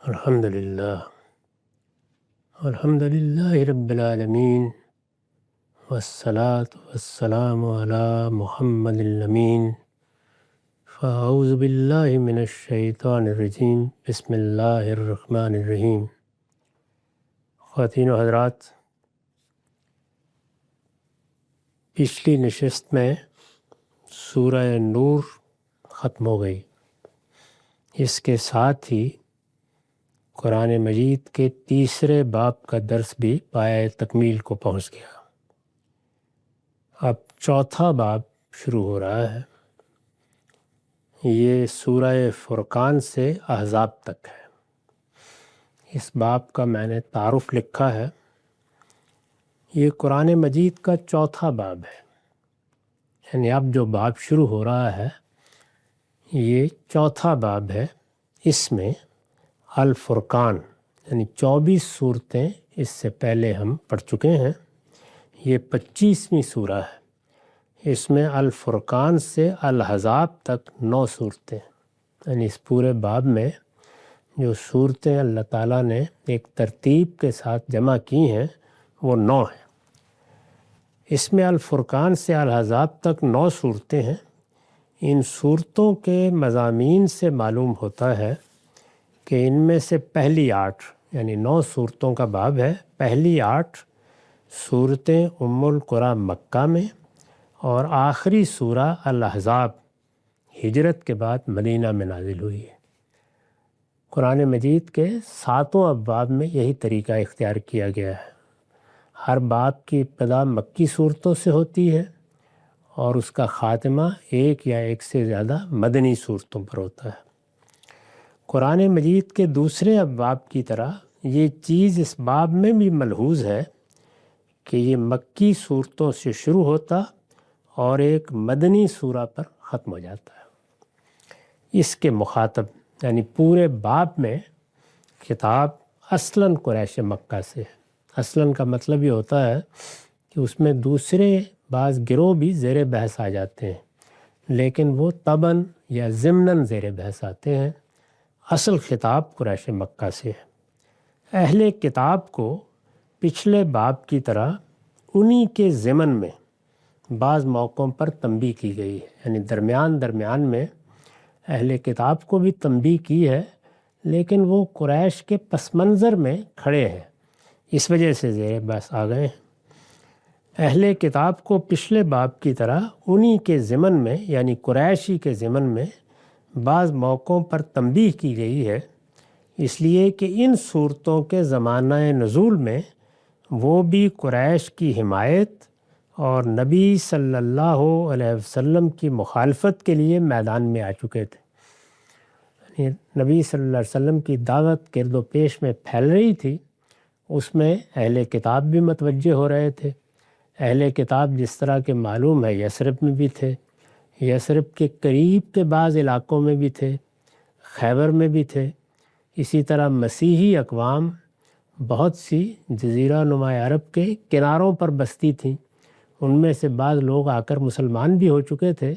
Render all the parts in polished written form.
الحمدللہ رب العالمین والصلاة والسلام علی محمد الامین فاعوذ باللہ من الشیطان الرجیم بسم اللہ الرحمن الرحیم۔ خواتین و حضرات، پچھلی نشست میں سورہ نور ختم ہو گئی، اس کے ساتھ ہی قرآن مجید کے تیسرے باب کا درس بھی پایہ تکمیل کو پہنچ گیا۔ اب چوتھا باب شروع ہو رہا ہے، یہ سورہ فرقان سے احزاب تک ہے۔ اس باب کا میں نے تعارف لکھا ہے، یہ قرآن مجید کا چوتھا باب ہے، یعنی اب جو باب شروع ہو رہا ہے یہ چوتھا باب ہے۔ اس میں الفرقان یعنی 24 صورتیں اس سے پہلے ہم پڑھ چکے ہیں، یہ 25ویں سورہ ہے۔ اس میں الفرقان سے الاحزاب تک 9 صورتیں، یعنی اس پورے باب میں جو صورتیں اللہ تعالیٰ نے ایک ترتیب کے ساتھ جمع کی ہیں وہ 9 ہیں۔ اس میں الفرقان سے الاحزاب تک 9 صورتیں ہیں۔ ان صورتوں کے مضامین سے معلوم ہوتا ہے کہ ان میں سے پہلی 8 یعنی 9 صورتوں کا باب ہے، پہلی 8 صورتیں ام القریٰ مکہ میں اور آخری سورہ الاحزاب ہجرت کے بعد مدینہ میں نازل ہوئی ہے۔ قرآن مجید کے 7 ابواب میں یہی طریقہ اختیار کیا گیا ہے، ہر باب کی ابتدا مکی صورتوں سے ہوتی ہے اور اس کا خاتمہ ایک یا ایک سے زیادہ مدنی صورتوں پر ہوتا ہے۔ قرآن مجید کے دوسرے ابواب کی طرح یہ چیز اس باب میں بھی ملحوظ ہے کہ یہ مکی صورتوں سے شروع ہوتا اور ایک مدنی سورہ پر ختم ہو جاتا ہے۔ اس کے مخاطب یعنی پورے باب میں خطاب اصلاً قریش مکہ سے ہے۔ اصلاً کا مطلب یہ ہوتا ہے کہ اس میں دوسرے بعض گروہ بھی زیر بحث آ جاتے ہیں، لیکن وہ طبعاً یا ضمناً زیر بحث آتے ہیں۔ اصل خطاب قریش مکہ سے ہے۔ اہل کتاب کو پچھلے باب کی طرح انہی کے ضمن میں بعض موقعوں پر تنبیہ کی گئی ہے، یعنی درمیان میں اہل کتاب کو بھی تنبیہ کی ہے، لیکن وہ قریش کے پس منظر میں کھڑے ہیں، اس وجہ سے زیر بحث آ گئے ہیں۔ اہل کتاب کو پچھلے باب کی طرح انہی کے ضمن میں یعنی قریشی کے ضمن میں بعض موقعوں پر تنبیہ کی گئی ہے، اس لیے کہ ان صورتوں کے زمانہ نزول میں وہ بھی قریش کی حمایت اور نبی صلی اللہ علیہ وسلم کی مخالفت کے لیے میدان میں آ چکے تھے۔ یعنی نبی صلی اللہ علیہ وسلم کی دعوت گرد و پیش میں پھیل رہی تھی، اس میں اہل کتاب بھی متوجہ ہو رہے تھے۔ اہل کتاب جس طرح کے معلوم ہے یثرب میں بھی تھے، یثرب کے قریب کے بعض علاقوں میں بھی تھے، خیبر میں بھی تھے۔ اسی طرح مسیحی اقوام بہت سی جزیرہ نما عرب کے کناروں پر بستی تھیں، ان میں سے بعض لوگ آ کر مسلمان بھی ہو چکے تھے،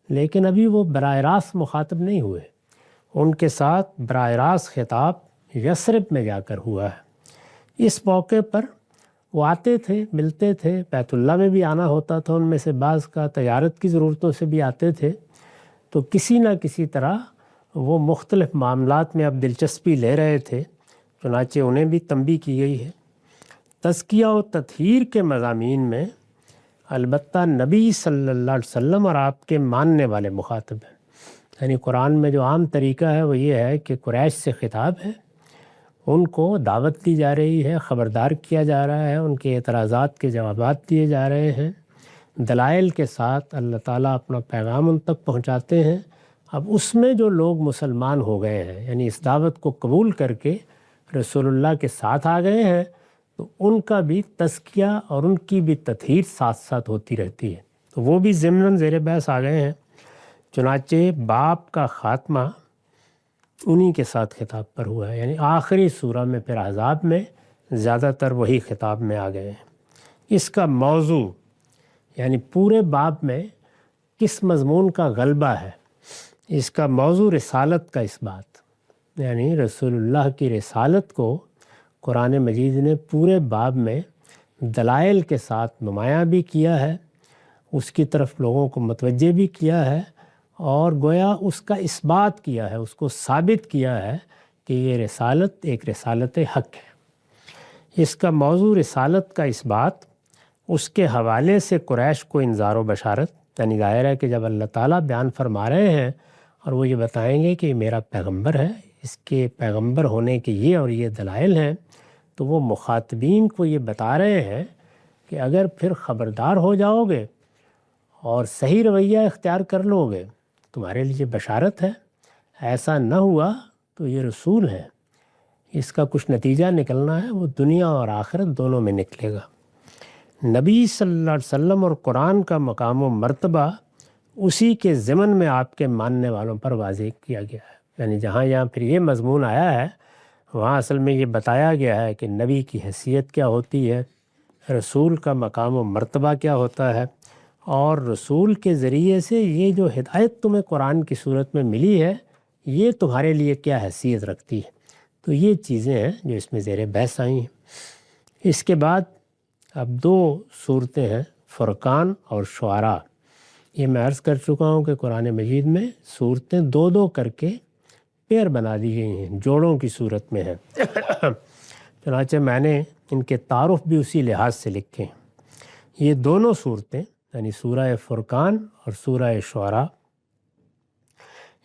لیکن ابھی وہ براہ راست مخاطب نہیں ہوئے۔ ان کے ساتھ براہ راست خطاب یثرب میں جا کر ہوا ہے۔ اس موقع پر وہ آتے تھے، ملتے تھے، بیت اللہ میں بھی آنا ہوتا تھا، ان میں سے بعض کا تجارت کی ضرورتوں سے بھی آتے تھے، تو کسی نہ کسی طرح وہ مختلف معاملات میں اب دلچسپی لے رہے تھے، چنانچہ انہیں بھی تنبیہ کی گئی ہے۔ تزکیہ و تطہیر کے مضامین میں البتہ نبی صلی اللہ علیہ وسلم اور آپ کے ماننے والے مخاطب ہیں، یعنی قرآن میں جو عام طریقہ ہے وہ یہ ہے کہ قریش سے خطاب ہے، ان کو دعوت دی جا رہی ہے، خبردار کیا جا رہا ہے، ان کے اعتراضات کے جوابات دیے جا رہے ہیں، دلائل کے ساتھ اللہ تعالیٰ اپنا پیغام ان تک پہنچاتے ہیں۔ اب اس میں جو لوگ مسلمان ہو گئے ہیں، یعنی اس دعوت کو قبول کر کے رسول اللہ کے ساتھ آ گئے ہیں، تو ان کا بھی تزکیہ اور ان کی بھی تطہیر ساتھ ساتھ ہوتی رہتی ہے، تو وہ بھی ضمناً زیر بحث آ گئے ہیں۔ چنانچہ باب کا خاتمہ انہی کے ساتھ خطاب پر ہوا ہے، یعنی آخری سورہ میں پھر احزاب میں زیادہ تر وہی خطاب میں آ گئے ہیں۔ اس کا موضوع یعنی پورے باب میں کس مضمون کا غلبہ ہے، اس کا موضوع رسالت کا اس بات، یعنی رسول اللہ کی رسالت کو قرآن مجید نے پورے باب میں دلائل کے ساتھ نمایاں بھی کیا ہے، اس کی طرف لوگوں کو متوجہ بھی کیا ہے، اور گویا اس کا اثبات کیا ہے، اس کو ثابت کیا ہے کہ یہ رسالت ایک رسالت حق ہے۔ اس کا موضوع رسالت کا اثبات اس کے حوالے سے قریش کو انذار و بشارت، یعنی ظاہر ہے کہ جب اللہ تعالیٰ بیان فرما رہے ہیں اور وہ یہ بتائیں گے کہ میرا پیغمبر ہے، اس کے پیغمبر ہونے کے یہ اور یہ دلائل ہیں، تو وہ مخاطبین کو یہ بتا رہے ہیں کہ اگر پھر خبردار ہو جاؤ گے اور صحیح رویہ اختیار کر لو گے تمہارے لیے بشارت ہے، ایسا نہ ہوا تو یہ رسول ہے، اس کا کچھ نتیجہ نکلنا ہے، وہ دنیا اور آخرت دونوں میں نکلے گا۔ نبی صلی اللہ علیہ وسلم اور قرآن کا مقام و مرتبہ اسی کے ضمن میں آپ کے ماننے والوں پر واضح کیا گیا ہے، یعنی جہاں یہاں پھر یہ مضمون آیا ہے وہاں اصل میں یہ بتایا گیا ہے کہ نبی کی حیثیت کیا ہوتی ہے، رسول کا مقام و مرتبہ کیا ہوتا ہے، اور رسول کے ذریعے سے یہ جو ہدایت تمہیں قرآن کی صورت میں ملی ہے یہ تمہارے لیے کیا حیثیت رکھتی ہے۔ تو یہ چیزیں ہیں جو اس میں زیر بحث آئی ہیں۔ اس کے بعد اب دو صورتیں ہیں، فرقان اور شعراء۔ یہ میں عرض کر چکا ہوں کہ قرآن مجید میں صورتیں دو دو کر کے پیر بنا دی گئی ہیں، جوڑوں کی صورت میں ہیں۔ چنانچہ میں نے ان کے تعارف بھی اسی لحاظ سے لکھے ہیں۔ یہ دونوں صورتیں یعنی سورہ فرقان اور سورہ شعراء،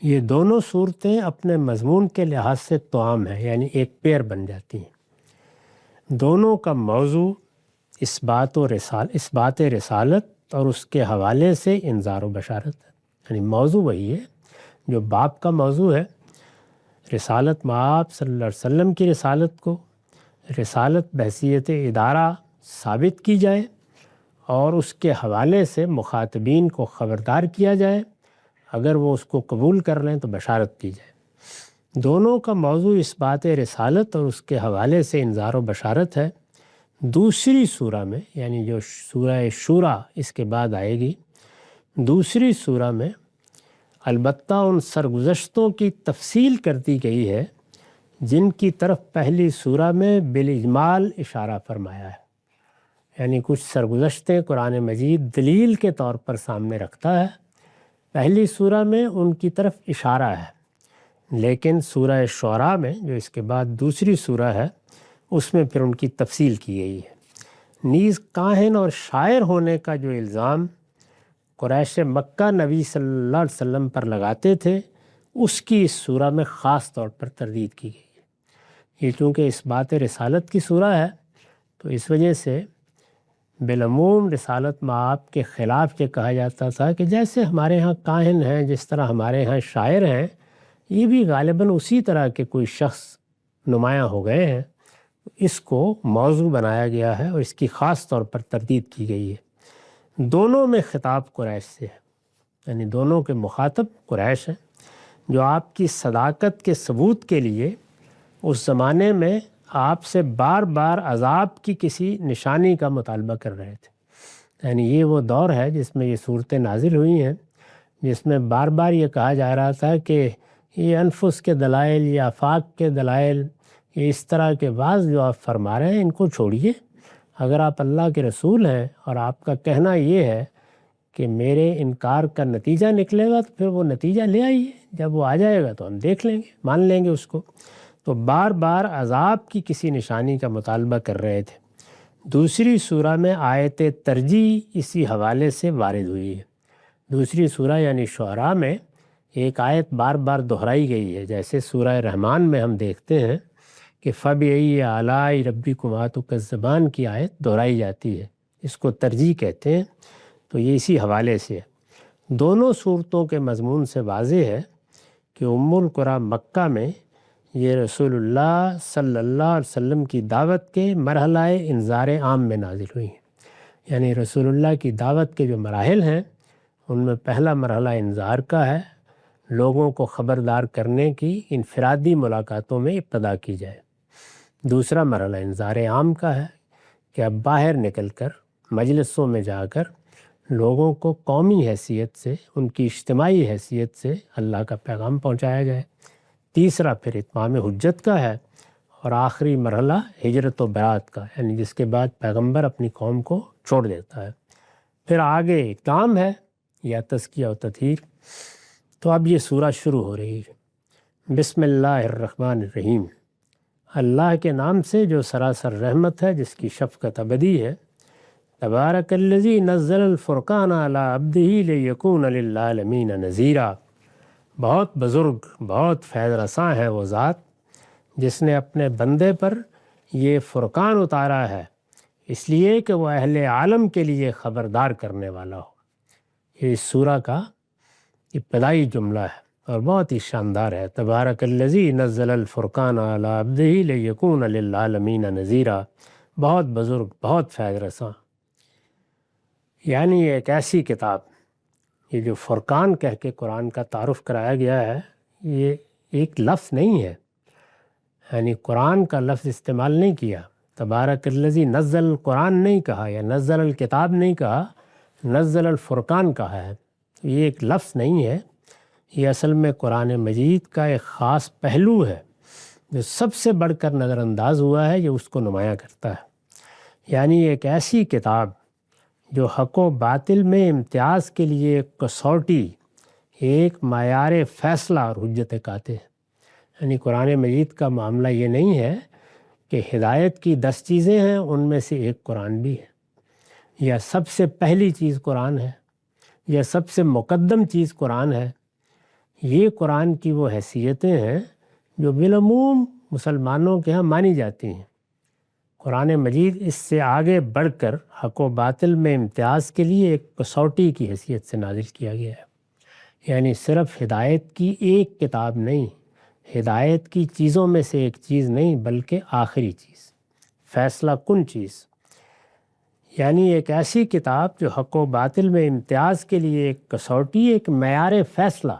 یہ دونوں صورتیں اپنے مضمون کے لحاظ سے توام ہیں، یعنی ایک پیر بن جاتی ہیں۔ دونوں کا موضوع اثبات رسالت اور اس کے حوالے سے انذار و بشارت ہے، یعنی موضوع وہی ہے جو باب کا موضوع ہے۔ رسالت مآب صلی اللہ علیہ وسلم کی رسالت کو رسالت بحیثیت ادارہ ثابت کی جائے اور اس کے حوالے سے مخاطبین کو خبردار کیا جائے، اگر وہ اس کو قبول کر لیں تو بشارت کی جائے۔ دونوں کا موضوع اثبات رسالت اور اس کے حوالے سے انذار و بشارت ہے۔ دوسری سورہ میں یعنی جو سورہ شورا اس کے بعد آئے گی، دوسری سورہ میں البتہ ان سرگزشتوں کی تفصیل کر دی گئی ہے جن کی طرف پہلی سورہ میں بالاجمال اشارہ فرمایا ہے، یعنی کچھ سرگزشتیں قرآن مجید دلیل کے طور پر سامنے رکھتا ہے، پہلی سورہ میں ان کی طرف اشارہ ہے، لیکن سورہ شعراء میں جو اس کے بعد دوسری سورہ ہے اس میں پھر ان کی تفصیل کی گئی ہے۔ نیز کاہن اور شاعر ہونے کا جو الزام قریش مکہ نبی صلی اللہ علیہ وسلم پر لگاتے تھے اس کی اس سورہ میں خاص طور پر تردید کی گئی ہے۔ یہ چونکہ اثبات رسالت کی سورہ ہے تو اس وجہ سے بالعموم رسالت مآب کے خلاف یہ کہا جاتا تھا کہ جیسے ہمارے ہاں کاہن ہیں، جس طرح ہمارے ہاں شاعر ہیں، یہ بھی غالباً اسی طرح کے کوئی شخص نمایاں ہو گئے ہیں۔ اس کو موضوع بنایا گیا ہے اور اس کی خاص طور پر تردید کی گئی ہے۔ دونوں میں خطاب قریش سے ہے، یعنی دونوں کے مخاطب قریش ہیں جو آپ کی صداقت کے ثبوت کے لیے اس زمانے میں آپ سے بار بار عذاب کی کسی نشانی کا مطالبہ کر رہے تھے۔ یعنی یہ وہ دور ہے جس میں یہ صورتیں نازل ہوئی ہیں، جس میں بار بار یہ کہا جا رہا تھا کہ یہ انفس کے دلائل یا آفاق کے دلائل، یہ اس طرح کے بعض جو آپ فرما رہے ہیں ان کو چھوڑیے۔ اگر آپ اللہ کے رسول ہیں اور آپ کا کہنا یہ ہے کہ میرے انکار کا نتیجہ نکلے گا تو پھر وہ نتیجہ لے آئیے، جب وہ آ جائے گا تو ہم دیکھ لیں گے، مان لیں گے اس کو۔ تو بار بار عذاب کی کسی نشانی کا مطالبہ کر رہے تھے۔ دوسری سورہ میں آیت ترجیح اسی حوالے سے وارد ہوئی ہے۔ دوسری سورہ یعنی شعراء میں ایک آیت بار بار دہرائی گئی ہے، جیسے سورہ رحمان میں ہم دیکھتے ہیں کہ فَبِأَيِّ آلَاءِ رَبِّكُمَا تُكَذِّبَانِ کی آیت دہرائی جاتی ہے، اس کو ترجیح کہتے ہیں۔ تو یہ اسی حوالے سے ہے۔ دونوں صورتوں کے مضمون سے واضح ہے کہ ام القریٰ مکہ میں یہ رسول اللہ صلی اللہ علیہ وسلم کی دعوت کے مرحلہ انذار عام میں نازل ہوئی ہیں، یعنی رسول اللہ کی دعوت کے جو مراحل ہیں ان میں پہلا مرحلہ انذار کا ہے، لوگوں کو خبردار کرنے کی انفرادی ملاقاتوں میں ابتدا کی جائے۔ دوسرا مرحلہ انذار عام کا ہے کہ اب باہر نکل کر مجلسوں میں جا کر لوگوں کو قومی حیثیت سے، ان کی اجتماعی حیثیت سے اللہ کا پیغام پہنچایا جائے۔ تیسرا پھر اتمام حجت کا ہے، اور آخری مرحلہ ہجرت و برات کا، یعنی جس کے بعد پیغمبر اپنی قوم کو چھوڑ دیتا ہے۔ پھر آگے اقدام ہے یا تزکیہ و تطہیر۔ تو اب یہ سورہ شروع ہو رہی ہے۔ بسم اللہ الرحمن الرحیم، اللہ کے نام سے جو سراسر رحمت ہے، جس کی شفقت ابدی ہے۔ تبارک الذی نزل الفرقان علی عبدہ لیکون للعالمین نذیرا، بہت بزرگ، بہت فیض رساں ہے وہ ذات جس نے اپنے بندے پر یہ فرقان اتارا ہے، اس لیے کہ وہ اہل عالم کے لیے خبردار کرنے والا ہو۔ یہ اس سورہ کا ابتدائی جملہ ہے اور بہت ہی شاندار ہے۔ تبارک الذی نزل الفرقان علی عبدہ لیکون للعالمین نذیرا، بہت بزرگ، بہت فیض رساں، یعنی ایک ایسی کتاب، یہ جو فرقان کہہ کے قرآن کا تعارف کرایا گیا ہے، یہ ایک لفظ نہیں ہے، یعنی قرآن کا لفظ استعمال نہیں کیا۔ تبارک الذی نزل القرآن نہیں کہا، یا نزل الکتاب نہیں کہا، نزل الفرقان کہا ہے۔ یہ ایک لفظ نہیں ہے، یہ اصل میں قرآن مجید کا ایک خاص پہلو ہے جو سب سے بڑھ کر نظر انداز ہوا ہے، یہ اس کو نمایاں کرتا ہے۔ یعنی ایک ایسی کتاب جو حق و باطل میں امتیاز کے لیے ایک کسوٹی، ایک معیار فیصلہ اور حجت قاطع ہے۔ یعنی قرآن مجید کا معاملہ یہ نہیں ہے کہ ہدایت کی 10 چیزیں ہیں، ان میں سے ایک قرآن بھی ہے، یا سب سے پہلی چیز قرآن ہے، یا سب سے مقدم چیز قرآن ہے۔ یہ قرآن کی وہ حیثیتیں ہیں جو بالعموم مسلمانوں کے ہاں مانی جاتی ہیں۔ قرآن مجید اس سے آگے بڑھ کر حق و باطل میں امتیاز کے لیے ایک کسوٹی کی حیثیت سے نازل کیا گیا ہے، یعنی صرف ہدایت کی ایک کتاب نہیں، ہدایت کی چیزوں میں سے ایک چیز نہیں، بلکہ آخری چیز، فیصلہ کن چیز، یعنی ایک ایسی کتاب جو حق و باطل میں امتیاز کے لیے ایک کسوٹی، ایک معیار فیصلہ،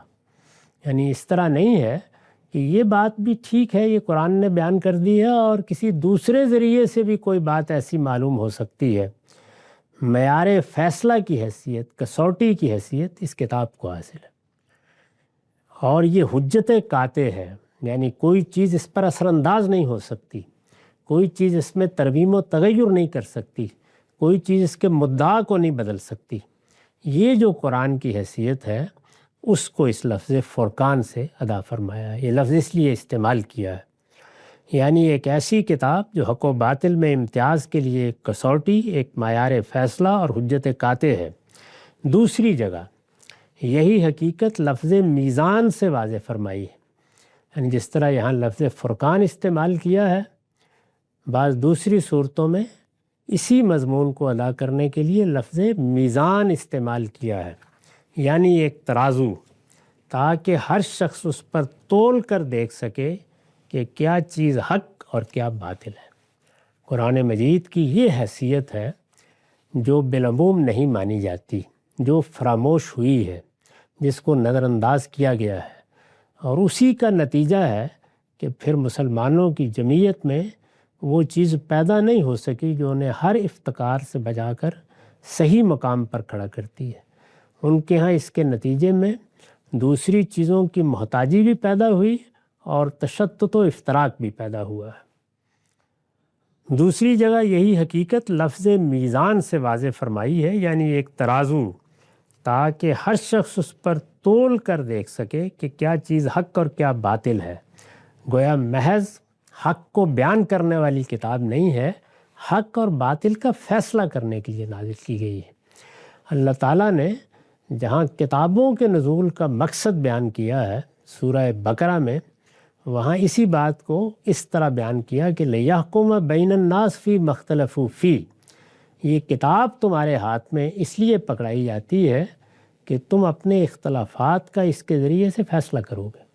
یعنی اس طرح نہیں ہے کہ یہ بات بھی ٹھیک ہے، یہ قرآن نے بیان کر دی ہے، اور کسی دوسرے ذریعے سے بھی کوئی بات ایسی معلوم ہو سکتی ہے۔ معیار فیصلہ کی حیثیت، کسوٹی کی حیثیت اس کتاب کو حاصل ہے، اور یہ حجت قاطع ہے، یعنی کوئی چیز اس پر اثر انداز نہیں ہو سکتی، کوئی چیز اس میں ترمیم و تغیر نہیں کر سکتی، کوئی چیز اس کے مدعا کو نہیں بدل سکتی۔ یہ جو قرآن کی حیثیت ہے، اس کو اس لفظ فرقان سے ادا فرمایا ہے۔ یہ لفظ اس لیے استعمال کیا ہے، یعنی ایک ایسی کتاب جو حق و باطل میں امتیاز کے لیے ایک کسوٹی، ایک معیار فیصلہ اور حجت قاطع ہے۔ دوسری جگہ یہی حقیقت لفظ میزان سے واضح فرمائی ہے، یعنی جس طرح یہاں لفظ فرقان استعمال کیا ہے، بعض دوسری صورتوں میں اسی مضمون کو ادا کرنے کے لیے لفظ میزان استعمال کیا ہے، یعنی ایک ترازو، تاکہ ہر شخص اس پر تول کر دیکھ سکے کہ کیا چیز حق اور کیا باطل ہے۔ قرآن مجید کی یہ حیثیت ہے جو بالعموم نہیں مانی جاتی، جو فراموش ہوئی ہے، جس کو نظر انداز کیا گیا ہے، اور اسی کا نتیجہ ہے کہ پھر مسلمانوں کی جمعیت میں وہ چیز پیدا نہیں ہو سکی جو انہیں ہر افتقار سے بجا کر صحیح مقام پر کھڑا کرتی ہے۔ ان کے ہاں اس کے نتیجے میں دوسری چیزوں کی محتاجی بھی پیدا ہوئی اور تشتت و افتراق بھی پیدا ہوا ہے۔ دوسری جگہ یہی حقیقت لفظ میزان سے واضح فرمائی ہے، یعنی ایک ترازو، تاکہ ہر شخص اس پر تول کر دیکھ سکے کہ کیا چیز حق اور کیا باطل ہے۔ گویا محض حق کو بیان کرنے والی کتاب نہیں ہے، حق اور باطل کا فیصلہ کرنے کے لیے نازل کی گئی ہے۔ اللہ تعالیٰ نے جہاں کتابوں کے نزول کا مقصد بیان کیا ہے سورہ بقرہ میں، وہاں اسی بات کو اس طرح بیان کیا کہ لِیَحْکُمَ بَيْنَ النَّاسِ فِي مَا اخْتَلَفُوا فِیہِ، یہ کتاب تمہارے ہاتھ میں اس لیے پکڑائی جاتی ہے کہ تم اپنے اختلافات کا اس کے ذریعے سے فیصلہ کرو گے،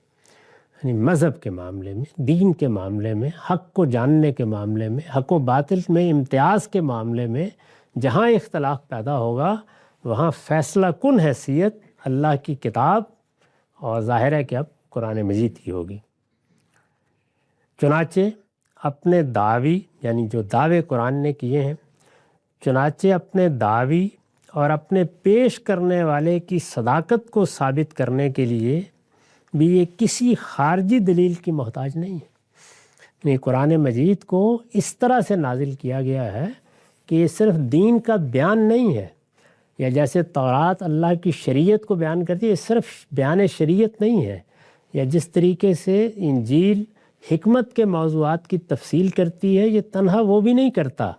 یعنی مذہب کے معاملے میں، دین کے معاملے میں، حق کو جاننے کے معاملے میں، حق و باطل میں امتیاز کے معاملے میں جہاں اختلاف پیدا ہوگا، وہاں فیصلہ کن حیثیت اللہ کی کتاب اور ظاہر ہے کہ اب قرآن مجید کی ہوگی۔ چنانچہ اپنے دعوی، یعنی جو دعوے قرآن نے کیے ہیں، چنانچہ اپنے دعوی اور اپنے پیش کرنے والے کی صداقت کو ثابت کرنے کے لیے بھی یہ کسی خارجی دلیل کی محتاج نہیں ہے۔ یہ قرآن مجید کو اس طرح سے نازل کیا گیا ہے کہ یہ صرف دین کا بیان نہیں ہے، یا جیسے تورات اللہ کی شریعت کو بیان کرتی ہے، یہ صرف بیان شریعت نہیں ہے، یا جس طریقے سے انجیل حکمت کے موضوعات کی تفصیل کرتی ہے، یہ تنہا وہ بھی نہیں کرتا،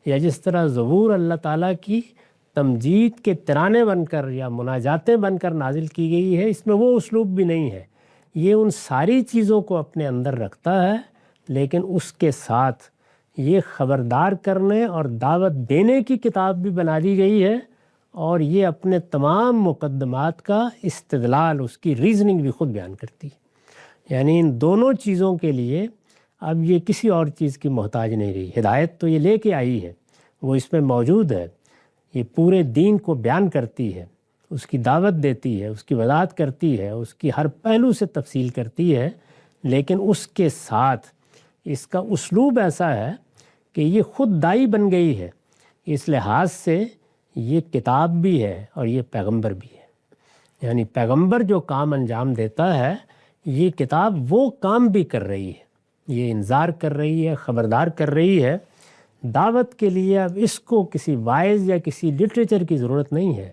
یا جس طرح زبور اللہ تعالیٰ کی تمجید کے ترانے بن کر یا مناجاتیں بن کر نازل کی گئی ہے، اس میں وہ اسلوب بھی نہیں ہے۔ یہ ان ساری چیزوں کو اپنے اندر رکھتا ہے، لیکن اس کے ساتھ یہ خبردار کرنے اور دعوت دینے کی کتاب بھی بنا دی گئی ہے، اور یہ اپنے تمام مقدمات کا استدلال، اس کی ریزننگ بھی خود بیان کرتی ہے۔ یعنی ان دونوں چیزوں کے لیے اب یہ کسی اور چیز کی محتاج نہیں رہی۔ ہدایت تو یہ لے کے آئی ہے، وہ اس میں موجود ہے، یہ پورے دین کو بیان کرتی ہے، اس کی دعوت دیتی ہے، اس کی وضاحت کرتی ہے، اس کی ہر پہلو سے تفصیل کرتی ہے، لیکن اس کے ساتھ اس کا اسلوب ایسا ہے کہ یہ خود دائی بن گئی ہے۔ اس لحاظ سے یہ کتاب بھی ہے اور یہ پیغمبر بھی ہے۔ یعنی پیغمبر جو کام انجام دیتا ہے، یہ کتاب وہ کام بھی کر رہی ہے، یہ انذار کر رہی ہے، خبردار کر رہی ہے۔ دعوت کے لیے اب اس کو کسی وائز یا کسی لٹریچر کی ضرورت نہیں ہے،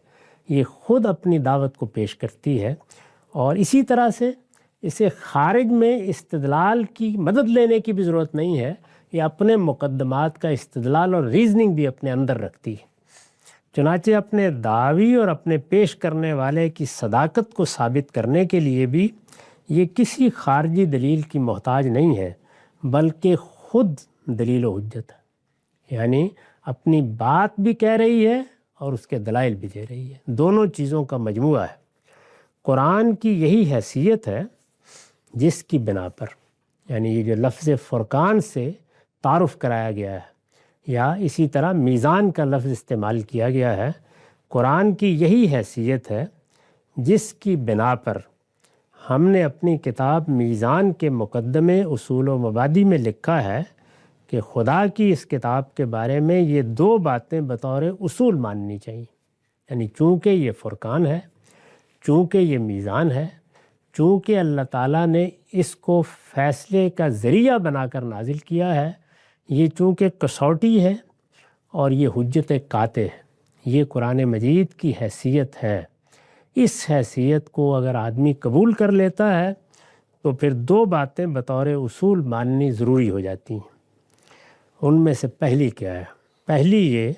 یہ خود اپنی دعوت کو پیش کرتی ہے، اور اسی طرح سے اسے خارج میں استدلال کی مدد لینے کی بھی ضرورت نہیں ہے، یہ اپنے مقدمات کا استدلال اور ریزننگ بھی اپنے اندر رکھتی ہے۔ چنانچہ اپنے دعوی اور اپنے پیش کرنے والے کی صداقت کو ثابت کرنے کے لیے بھی یہ کسی خارجی دلیل کی محتاج نہیں ہے، بلکہ خود دلیل و حجت ہے۔ یعنی اپنی بات بھی کہہ رہی ہے اور اس کے دلائل بھی دے رہی ہے، دونوں چیزوں کا مجموعہ ہے۔ قرآن کی یہی حیثیت ہے جس کی بنا پر، یعنی یہ جو لفظ فرقان سے تعارف کرایا گیا ہے، یا اسی طرح میزان کا لفظ استعمال کیا گیا ہے، قرآن کی یہی حیثیت ہے جس کی بنا پر ہم نے اپنی کتاب میزان کے مقدمے اصول و مبادی میں لکھا ہے کہ خدا کی اس کتاب کے بارے میں یہ دو باتیں بطور اصول ماننی چاہیے۔ یعنی چونکہ یہ فرقان ہے، چونکہ یہ میزان ہے، چونکہ اللہ تعالیٰ نے اس کو فیصلے کا ذریعہ بنا کر نازل کیا ہے، یہ چونکہ کسوٹی ہے اور یہ حجت قاطع ہے، یہ قرآن مجید کی حیثیت ہے۔ اس حیثیت کو اگر آدمی قبول کر لیتا ہے تو پھر دو باتیں بطور اصول ماننی ضروری ہو جاتی ہیں۔ ان میں سے پہلی کیا ہے؟ پہلی یہ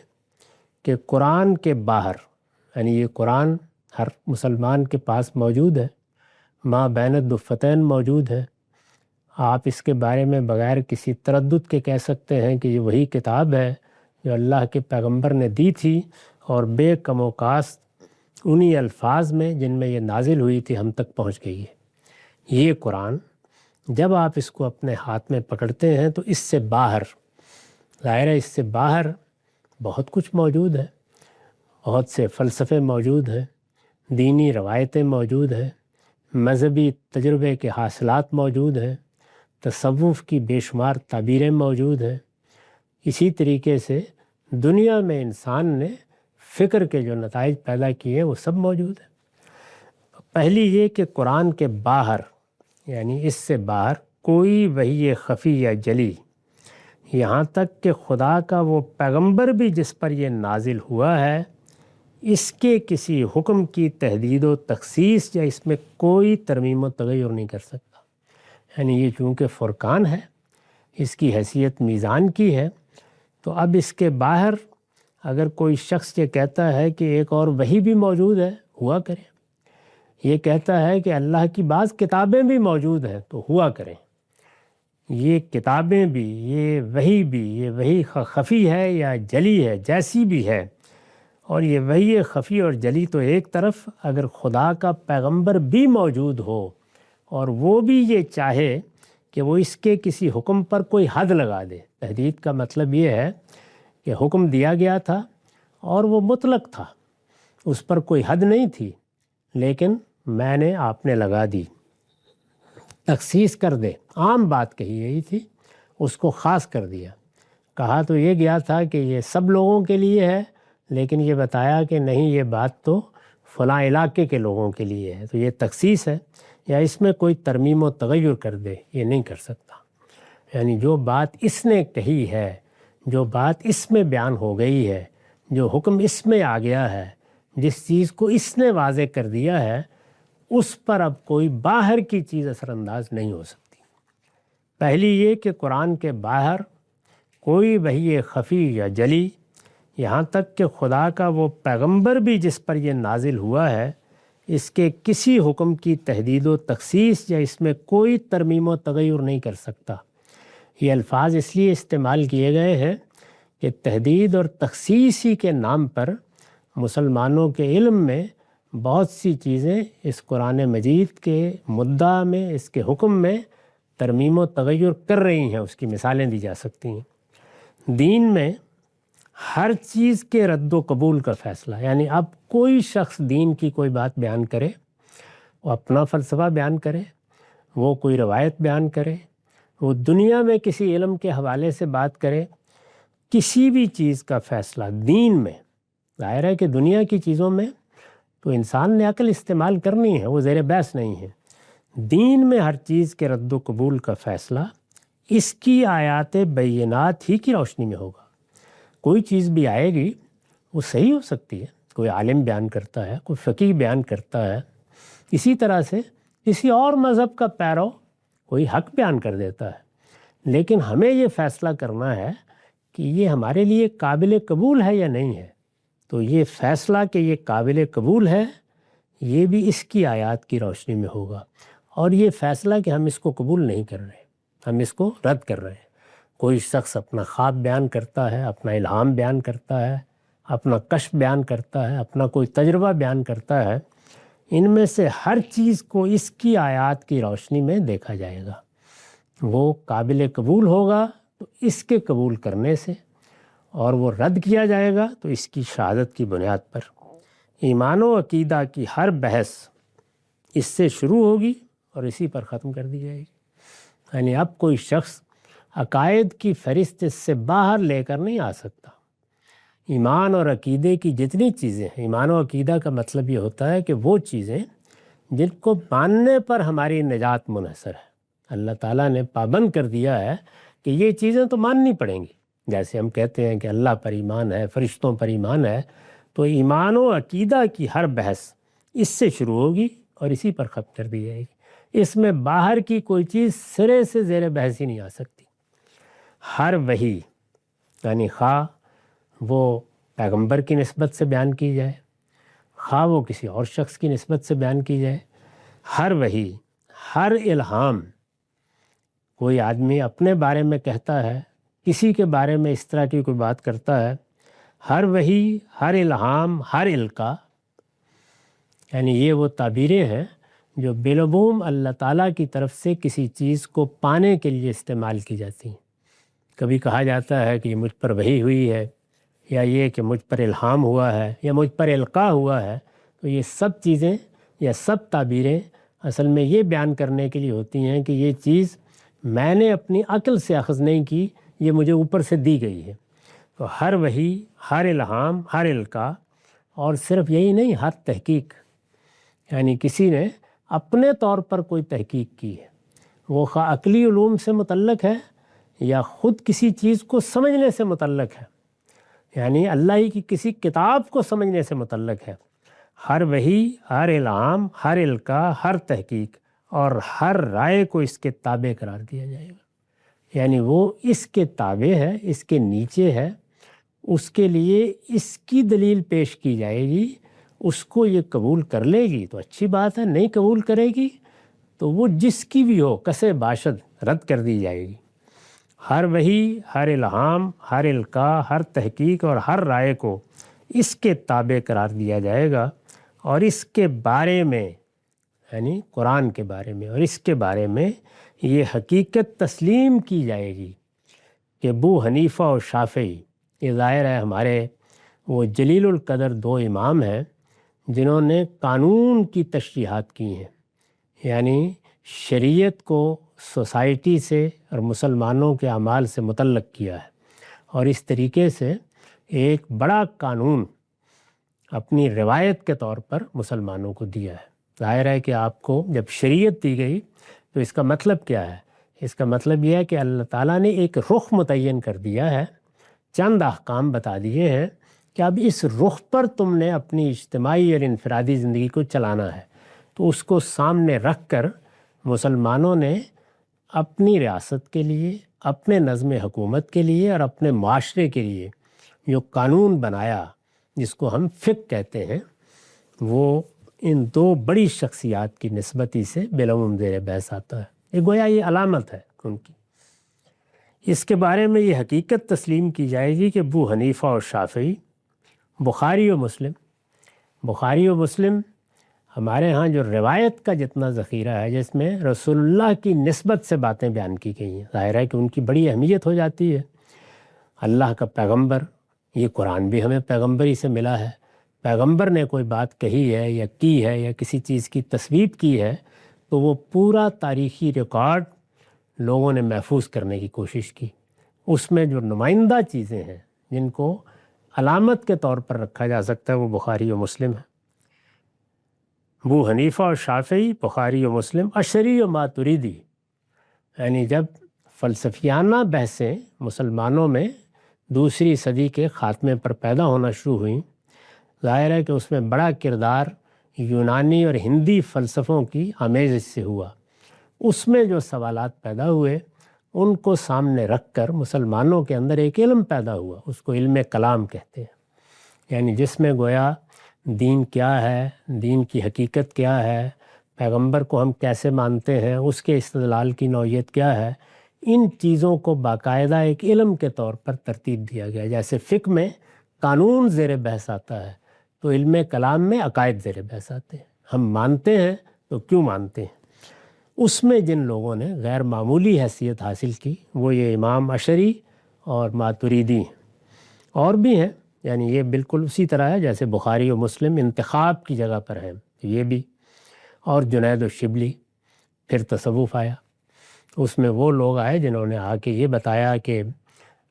کہ قرآن کے باہر، یعنی یہ قرآن ہر مسلمان کے پاس موجود ہے، ما بین الدفتین موجود ہے، آپ اس کے بارے میں بغیر کسی تردد کے کہہ سکتے ہیں کہ یہ وہی کتاب ہے جو اللہ کے پیغمبر نے دی تھی، اور بے کم و کاست انہی الفاظ میں جن میں یہ نازل ہوئی تھی ہم تک پہنچ گئی ہے۔ یہ قرآن جب آپ اس کو اپنے ہاتھ میں پکڑتے ہیں تو اس سے باہر، ظاہر ہے اس سے باہر بہت کچھ موجود ہے، بہت سے فلسفے موجود ہیں، دینی روایتیں موجود ہیں، مذہبی تجربے کے حاصلات موجود ہیں، تصوف کی بے شمار تعبیریں موجود ہیں، اسی طریقے سے دنیا میں انسان نے فکر کے جو نتائج پیدا کیے ہیں وہ سب موجود ہیں۔ پہلی یہ کہ قرآن کے باہر، یعنی اس سے باہر کوئی وحی خفی یا جلی، یہاں تک کہ خدا کا وہ پیغمبر بھی جس پر یہ نازل ہوا ہے، اس کے کسی حکم کی تحدید و تخصیص یا اس میں کوئی ترمیم و تغیر نہیں کر سکتا۔ یعنی یہ چونکہ فرقان ہے، اس کی حیثیت میزان کی ہے، تو اب اس کے باہر اگر کوئی شخص یہ کہتا ہے کہ ایک اور وحی بھی موجود ہے، ہوا کرے، یہ کہتا ہے کہ اللہ کی بعض کتابیں بھی موجود ہیں تو ہوا کریں، یہ کتابیں بھی، یہ وحی بھی، یہ وحی خفی ہے یا جلی ہے، جیسی بھی ہے، اور یہ وحی خفی اور جلی تو ایک طرف، اگر خدا کا پیغمبر بھی موجود ہو اور وہ بھی یہ چاہے کہ وہ اس کے کسی حکم پر کوئی حد لگا دے، تحدید کا مطلب یہ ہے کہ حکم دیا گیا تھا اور وہ مطلق تھا، اس پر کوئی حد نہیں تھی، لیکن میں نے آپ نے لگا دی، تخصیص کر دے، عام بات کہی یہی تھی، اس کو خاص کر دیا، کہا تو یہ گیا تھا کہ یہ سب لوگوں کے لیے ہے، لیکن یہ بتایا کہ نہیں، یہ بات تو فلاں علاقے کے لوگوں کے لیے ہے، تو یہ تخصیص ہے۔ یا اس میں کوئی ترمیم و تغیر کر دے، یہ نہیں کر سکتا۔ یعنی جو بات اس نے کہی ہے، جو بات اس میں بیان ہو گئی ہے، جو حکم اس میں آ گیا ہے، جس چیز کو اس نے واضح کر دیا ہے، اس پر اب کوئی باہر کی چیز اثر انداز نہیں ہو سکتی۔ پہلی یہ کہ قرآن کے باہر کوئی وحی خفی یا جلی، یہاں تک کہ خدا کا وہ پیغمبر بھی جس پر یہ نازل ہوا ہے، اس کے کسی حکم کی تحدید و تخصیص یا اس میں کوئی ترمیم و تغیر نہیں کر سکتا۔ یہ الفاظ اس لیے استعمال کیے گئے ہیں کہ تحدید اور تخصیص ہی کے نام پر مسلمانوں کے علم میں بہت سی چیزیں اس قرآن مجید کے مدعا میں، اس کے حکم میں ترمیم و تغیر کر رہی ہیں۔ اس کی مثالیں دی جا سکتی ہیں۔ دین میں ہر چیز کے رد و قبول کا فیصلہ، یعنی اب کوئی شخص دین کی کوئی بات بیان کرے، وہ اپنا فلسفہ بیان کرے، وہ کوئی روایت بیان کرے، وہ دنیا میں کسی علم کے حوالے سے بات کرے، کسی بھی چیز کا فیصلہ دین میں، ظاہر ہے کہ دنیا کی چیزوں میں تو انسان نے عقل استعمال کرنی ہے، وہ زیر بحث نہیں ہے۔ دین میں ہر چیز کے رد و قبول کا فیصلہ اس کی آیات بینات ہی کی روشنی میں ہوگا۔ کوئی چیز بھی آئے گی وہ صحیح ہو سکتی ہے، کوئی عالم بیان کرتا ہے، کوئی فقیہ بیان کرتا ہے، اسی طرح سے کسی اور مذہب کا پیرو کوئی حق بیان کر دیتا ہے، لیکن ہمیں یہ فیصلہ کرنا ہے کہ یہ ہمارے لیے قابل قبول ہے یا نہیں ہے۔ تو یہ فیصلہ کہ یہ قابل قبول ہے، یہ بھی اس کی آیات کی روشنی میں ہوگا، اور یہ فیصلہ کہ ہم اس کو قبول نہیں کر رہے، ہم اس کو رد کر رہے ہیں۔ کوئی شخص اپنا خواب بیان کرتا ہے، اپنا الہام بیان کرتا ہے، اپنا کشف بیان کرتا ہے، اپنا کوئی تجربہ بیان کرتا ہے، ان میں سے ہر چیز کو اس کی آیات کی روشنی میں دیکھا جائے گا۔ وہ قابل قبول ہوگا تو اس کے قبول کرنے سے، اور وہ رد کیا جائے گا تو اس کی شہادت کی بنیاد پر۔ ایمان و عقیدہ کی ہر بحث اس سے شروع ہوگی اور اسی پر ختم کر دی جائے گی۔ یعنی اب کوئی شخص عقائد کی فہرست اس سے باہر لے کر نہیں آ سکتا۔ ایمان اور عقیدے کی جتنی چیزیں ہیں، ایمان و عقیدہ کا مطلب یہ ہوتا ہے کہ وہ چیزیں جن کو ماننے پر ہماری نجات منحصر ہے۔ اللہ تعالیٰ نے پابند کر دیا ہے کہ یہ چیزیں تو ماننی پڑیں گی۔ جیسے ہم کہتے ہیں کہ اللہ پر ایمان ہے، فرشتوں پر ایمان ہے، تو ایمان و عقیدہ کی ہر بحث اس سے شروع ہوگی اور اسی پر ختم کر دی جائے گی۔ اس میں باہر کی کوئی چیز سرے سے زیر بحث ہی نہیں آ سکتی۔ ہر وحی، یعنی خواہ وہ پیغمبر کی نسبت سے بیان کی جائے، خواہ وہ کسی اور شخص کی نسبت سے بیان کی جائے، ہر وحی، ہر الہام، کوئی آدمی اپنے بارے میں کہتا ہے، کسی کے بارے میں اس طرح کی کوئی بات کرتا ہے، ہر وحی، ہر الہام، ہر القاء، یعنی یہ وہ تعبیریں ہیں جو بالعموم اللہ تعالیٰ کی طرف سے کسی چیز کو پانے کے لیے استعمال کی جاتی ہیں۔ کبھی کہا جاتا ہے کہ یہ مجھ پر وحی ہوئی ہے، یا یہ کہ مجھ پر الہام ہوا ہے، یا مجھ پر القاء ہوا ہے، تو یہ سب چیزیں یا سب تعبیریں اصل میں یہ بیان کرنے کے لیے ہوتی ہیں کہ یہ چیز میں نے اپنی عقل سے اخذ نہیں کی، یہ مجھے اوپر سے دی گئی ہے۔ تو ہر وحی، ہر الہام، ہر القاء، اور صرف یہی نہیں، ہر تحقیق، یعنی کسی نے اپنے طور پر کوئی تحقیق کی ہے، وہ خواہ عقلی علوم سے متعلق ہے یا خود کسی چیز کو سمجھنے سے متعلق ہے، یعنی اللہ ہی کی کسی کتاب کو سمجھنے سے متعلق ہے۔ ہر وحی، ہر الہام، ہر القاء، ہر تحقیق اور ہر رائے کو اس کے تابع قرار دیا جائے گا، یعنی وہ اس کے تابع ہے، اس کے نیچے ہے، اس کے لیے اس کی دلیل پیش کی جائے گی، اس کو یہ قبول کر لے گی تو اچھی بات ہے، نہیں قبول کرے گی تو وہ جس کی بھی ہو کسے باشد رد کر دی جائے گی۔ ہر وحی، ہر الہام، ہر القاء، ہر تحقیق اور ہر رائے کو اس کے تابع قرار دیا جائے گا، اور اس کے بارے میں، یعنی قرآن کے بارے میں اور اس کے بارے میں یہ حقیقت تسلیم کی جائے گی کہ ابو حنیفہ اور شافعی، یہ ظاہر ہے ہمارے وہ جلیل القدر دو امام ہیں جنہوں نے قانون کی تشریحات کی ہیں، یعنی شریعت کو سوسائٹی سے اور مسلمانوں کے اعمال سے متعلق کیا ہے، اور اس طریقے سے ایک بڑا قانون اپنی روایت کے طور پر مسلمانوں کو دیا ہے۔ ظاہر ہے کہ آپ کو جب شریعت دی گئی تو اس کا مطلب کیا ہے؟ اس کا مطلب یہ ہے کہ اللہ تعالیٰ نے ایک رخ متعین کر دیا ہے، چند احکام بتا دیے ہیں کہ اب اس رخ پر تم نے اپنی اجتماعی اور انفرادی زندگی کو چلانا ہے۔ تو اس کو سامنے رکھ کر مسلمانوں نے اپنی ریاست کے لیے، اپنے نظم حکومت کے لیے اور اپنے معاشرے کے لیے جو قانون بنایا، جس کو ہم فقہ کہتے ہیں، وہ ان دو بڑی شخصیات کی نسبتی سے بالعموم زیر بحث آتا ہے۔ یہ گویا یہ علامت ہے ان کی۔ اس کے بارے میں یہ حقیقت تسلیم کی جائے گی کہ ابو حنیفہ اور شافعی، بخاری و مسلم ہمارے ہاں جو روایت کا جتنا ذخیرہ ہے، جس میں رسول اللہ کی نسبت سے باتیں بیان کی گئی ہیں، ظاہر ہے کہ ان کی بڑی اہمیت ہو جاتی ہے۔ اللہ کا پیغمبر، یہ قرآن بھی ہمیں پیغمبری سے ملا ہے، پیغمبر نے کوئی بات کہی ہے یا کی ہے یا کسی چیز کی تصویب کی ہے تو وہ پورا تاریخی ریکارڈ لوگوں نے محفوظ کرنے کی کوشش کی۔ اس میں جو نمائندہ چیزیں ہیں جن کو علامت کے طور پر رکھا جا سکتا ہے، وہ بخاری و مسلم ہے۔ ابو حنیفہ اور شافعی، بخاری و مسلم، اشعری و ماتریدی، یعنی جب فلسفیانہ بحثیں مسلمانوں میں دوسری صدی کے خاتمے پر پیدا ہونا شروع ہوئیں، ظاہر ہے کہ اس میں بڑا کردار یونانی اور ہندی فلسفوں کی آمیزش سے ہوا۔ اس میں جو سوالات پیدا ہوئے ان کو سامنے رکھ کر مسلمانوں کے اندر ایک علم پیدا ہوا، اس کو علم کلام کہتے ہیں، یعنی جس میں گویا دین کیا ہے، دین کی حقیقت کیا ہے، پیغمبر کو ہم کیسے مانتے ہیں، اس کے استدلال کی نوعیت کیا ہے، ان چیزوں کو باقاعدہ ایک علم کے طور پر ترتیب دیا گیا۔ جیسے فقہ میں قانون زیر بحث آتا ہے تو علم کلام میں عقائد زیر بحث آتے ہیں، ہم مانتے ہیں تو کیوں مانتے ہیں۔ اس میں جن لوگوں نے غیر معمولی حیثیت حاصل کی وہ یہ امام اشعری اور ماتریدی ہیں، اور بھی ہیں، یعنی یہ بالکل اسی طرح ہے جیسے بخاری و مسلم انتخاب کی جگہ پر ہیں، یہ بھی، اور جنید و شبلی۔ پھر تصوف آیا، اس میں وہ لوگ آئے جنہوں نے آ کے یہ بتایا کہ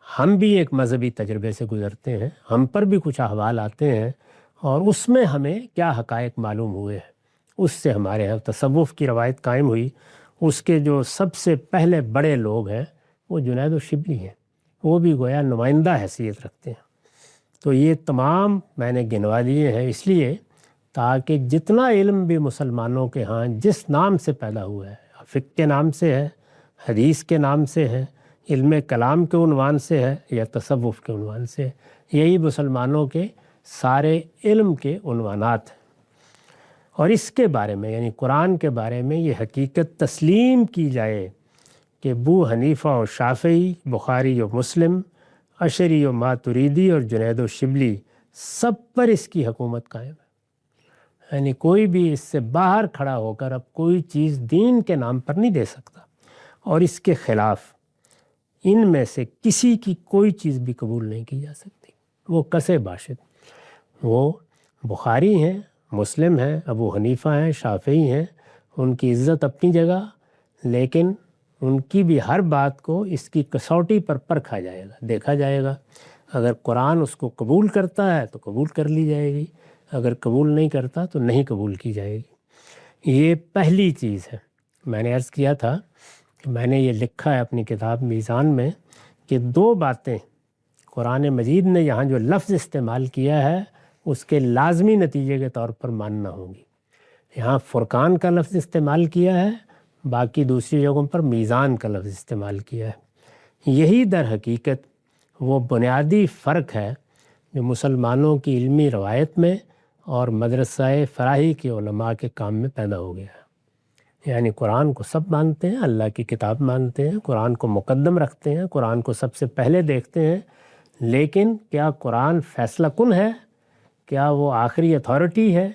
ہم بھی ایک مذہبی تجربے سے گزرتے ہیں، ہم پر بھی کچھ احوال آتے ہیں اور اس میں ہمیں کیا حقائق معلوم ہوئے ہیں، اس سے ہمارے ہاں تصوف کی روایت قائم ہوئی۔ اس کے جو سب سے پہلے بڑے لوگ ہیں وہ جنید و شبلی ہیں، وہ بھی گویا نمائندہ حیثیت رکھتے ہیں۔ تو یہ تمام میں نے گنوا دیے ہیں اس لیے تاکہ جتنا علم بھی مسلمانوں کے ہاں جس نام سے پیدا ہوا ہے، فقہ کے نام سے ہے، حدیث کے نام سے ہے، علم کلام کے عنوان سے ہے یا تصوف کے عنوان سے ہے، یہی مسلمانوں کے سارے علم کے عنوانات ہیں۔ اور اس کے بارے میں یعنی قرآن کے بارے میں یہ حقیقت تسلیم کی جائے کہ ابو حنیفہ و شافعی، بخاری و مسلم، اشعری و ماتریدی اور جنید و شبلی سب پر اس کی حکومت قائم ہے، یعنی کوئی بھی اس سے باہر کھڑا ہو کر اب کوئی چیز دین کے نام پر نہیں دے سکتا، اور اس کے خلاف ان میں سے کسی کی کوئی چیز بھی قبول نہیں کی جا سکتی۔ وہ کسے باشد، وہ بخاری ہیں، مسلم ہیں، ابو حنیفہ ہیں، شافعی ہیں، ان کی عزت اپنی جگہ، لیکن ان کی بھی ہر بات کو اس کی کسوٹی پر پرکھا جائے گا، دیکھا جائے گا۔ اگر قرآن اس کو قبول کرتا ہے تو قبول کر لی جائے گی، اگر قبول نہیں کرتا تو نہیں قبول کی جائے گی۔ یہ پہلی چیز ہے۔ میں نے عرض کیا تھا کہ میں نے یہ لکھا ہے اپنی کتاب میزان میں کہ دو باتیں قرآن مجید نے یہاں جو لفظ استعمال کیا ہے اس کے لازمی نتیجے کے طور پر ماننا ہوگی۔ یہاں فرقان کا لفظ استعمال کیا ہے، باقی دوسری جگہوں پر میزان کا لفظ استعمال کیا ہے۔ یہی در حقیقت وہ بنیادی فرق ہے جو مسلمانوں کی علمی روایت میں اور مدرسہ فراہی کے علماء کے کام میں پیدا ہو گیا ہے۔ یعنی قرآن کو سب مانتے ہیں، اللہ کی کتاب مانتے ہیں، قرآن کو مقدم رکھتے ہیں، قرآن کو سب سے پہلے دیکھتے ہیں، لیکن کیا قرآن فیصلہ کن ہے؟ کیا وہ آخری اتھارٹی ہے؟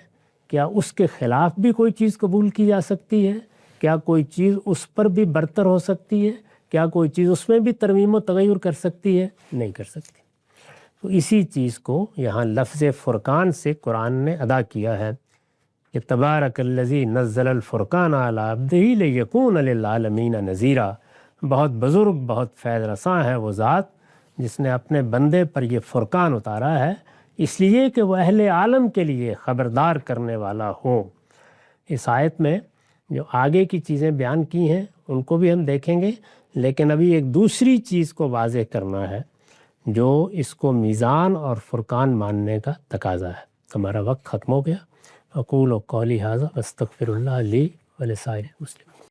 کیا اس کے خلاف بھی کوئی چیز قبول کی جا سکتی ہے؟ کیا کوئی چیز اس پر بھی برتر ہو سکتی ہے؟ کیا کوئی چیز اس میں بھی ترمیم و تغیر کر سکتی ہے؟ نہیں کر سکتی۔ تو اسی چیز کو یہاں لفظ فرقان سے قرآن نے ادا کیا ہے کہ تبارک الذی نزل الفرقان علی عبدہ لیکون للعالمین نذیرا۔ بہت بزرگ، بہت فیض رساں ہے وہ ذات جس نے اپنے بندے پر یہ فرقان اتارا ہے، اس لیے کہ وہ اہل عالم کے لیے خبردار کرنے والا ہو۔ اس آیت میں جو آگے کی چیزیں بیان کی ہیں ان کو بھی ہم دیکھیں گے، لیکن ابھی ایک دوسری چیز کو واضح کرنا ہے جو اس کو میزان اور فرقان ماننے کا تقاضا ہے۔ ہمارا وقت ختم ہو گیا۔ اقول قولی ھذا واستغفر اللہ لی ولسائر المسلمین۔